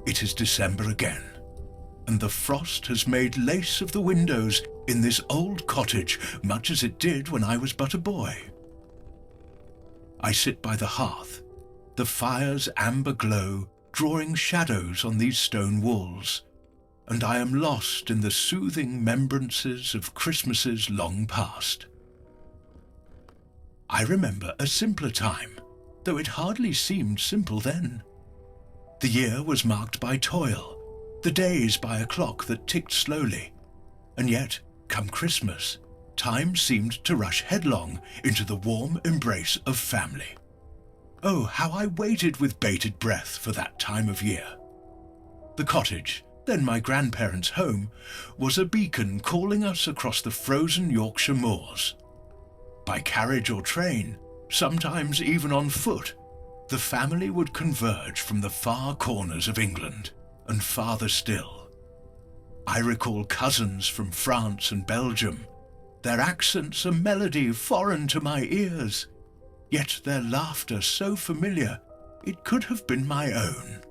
It is December again, and the frost has made lace of the windows in this old cottage much as it did when I was but a boy. I sit by the hearth, the fire's amber glow drawing shadows on these stone walls, and I am lost in the soothing membrances of Christmases long past. I remember a simpler time, though it hardly seemed simple then. The year was marked by toil, the days by a clock that ticked slowly, and yet, come Christmas, time seemed to rush headlong into the warm embrace of family. Oh, how I waited with bated breath for that time of year. The cottage, then my grandparents' home, was a beacon calling us across the frozen Yorkshire moors. By carriage or train, sometimes even on foot, the family would converge from the far corners of England, and farther still. I recall cousins from France and Belgium, their accents a melody foreign to my ears, yet their laughter so familiar it could have been my own.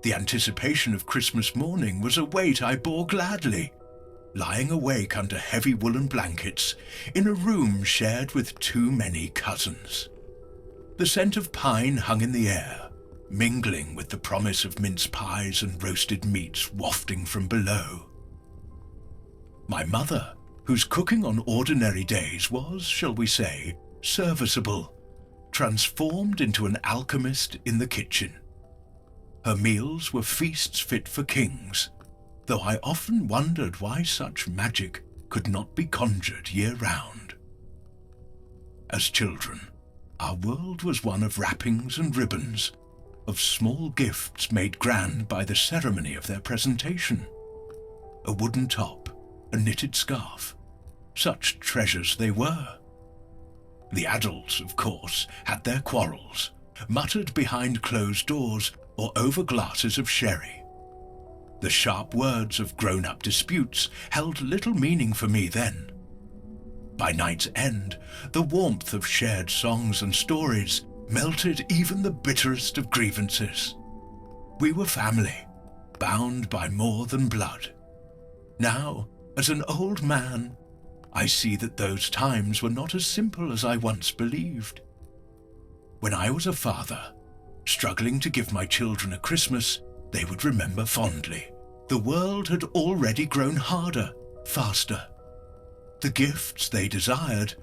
The anticipation of Christmas morning was a weight I bore gladly, lying awake under heavy woolen blankets in a room shared with too many cousins. The scent of pine hung in the air, mingling with the promise of mince pies and roasted meats wafting from below. My mother, whose cooking on ordinary days was, shall we say, serviceable, transformed into an alchemist in the kitchen. Her meals were feasts fit for kings, though I often wondered why such magic could not be conjured year-round. As children, our world was one of wrappings and ribbons, of small gifts made grand by the ceremony of their presentation. A wooden top, a knitted scarf, such treasures they were. The adults, of course, had their quarrels, muttered behind closed doors or over glasses of sherry. The sharp words of grown-up disputes held little meaning for me then. By night's end, the warmth of shared songs and stories melted even the bitterest of grievances. We were family, bound by more than blood. Now, as an old man, I see that those times were not as simple as I once believed. When I was a father, struggling to give my children a Christmas they would remember fondly, the world had already grown harder, faster. The gifts they desired,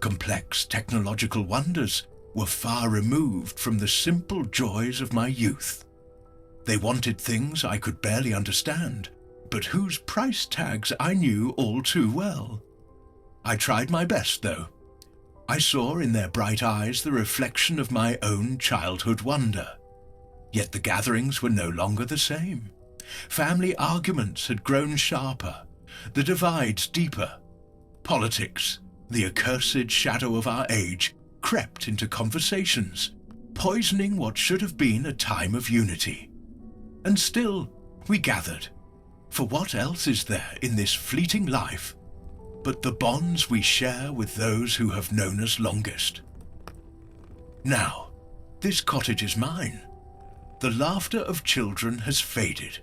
complex technological wonders, were far removed from the simple joys of my youth. They wanted things I could barely understand, but whose price tags I knew all too well. I tried my best, though. I saw in their bright eyes the reflection of my own childhood wonder. Yet the gatherings were no longer the same. Family arguments had grown sharper, the divides deeper. Politics, the accursed shadow of our age, crept into conversations, poisoning what should have been a time of unity. And still, we gathered. For what else is there in this fleeting life but the bonds we share with those who have known us longest? Now, this cottage is mine. The laughter of children has faded,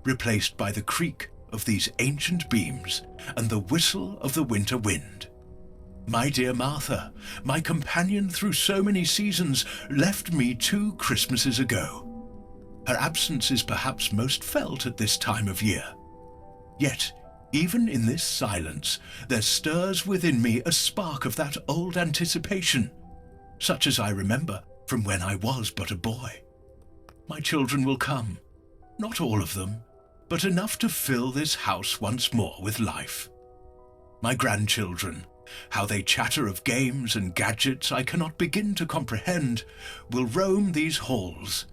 replaced by the creak of these ancient beams and the whistle of the winter wind. My dear Martha, my companion through so many seasons, left me 2 Christmases ago. Her absence is perhaps most felt at this time of year. Yet, even in this silence, there stirs within me a spark of that old anticipation, such as I remember from when I was but a boy. My children will come, not all of them, but enough to fill this house once more with life. My grandchildren, how they chatter of games and gadgets I cannot begin to comprehend, will roam these halls,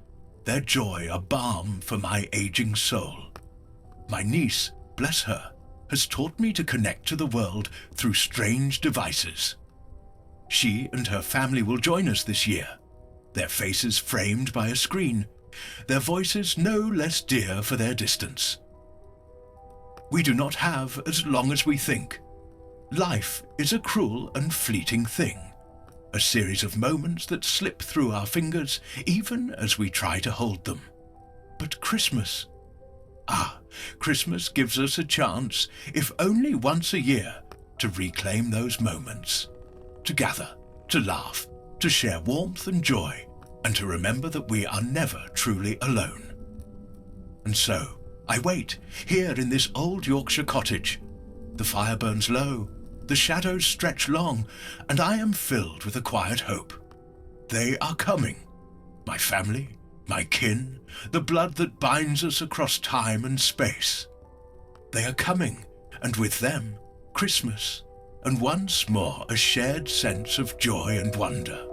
their joy a balm for my aging soul. My niece, bless her, has taught me to connect to the world through strange devices. She and her family will join us this year, their faces framed by a screen, their voices no less dear for their distance. We do not have as long as we think. Life is a cruel and fleeting thing, a series of moments that slip through our fingers even as we try to hold them. But Christmas. Christmas gives us a chance, if only once a year, to reclaim those moments, to gather, to laugh, to share warmth and joy, and to remember that we are never truly alone. And so, I wait, here in this old Yorkshire cottage. The fire burns low, the shadows stretch long, and I am filled with a quiet hope. They are coming. My family, my kin, the blood that binds us across time and space. They are coming, and with them, Christmas, and once more a shared sense of joy and wonder.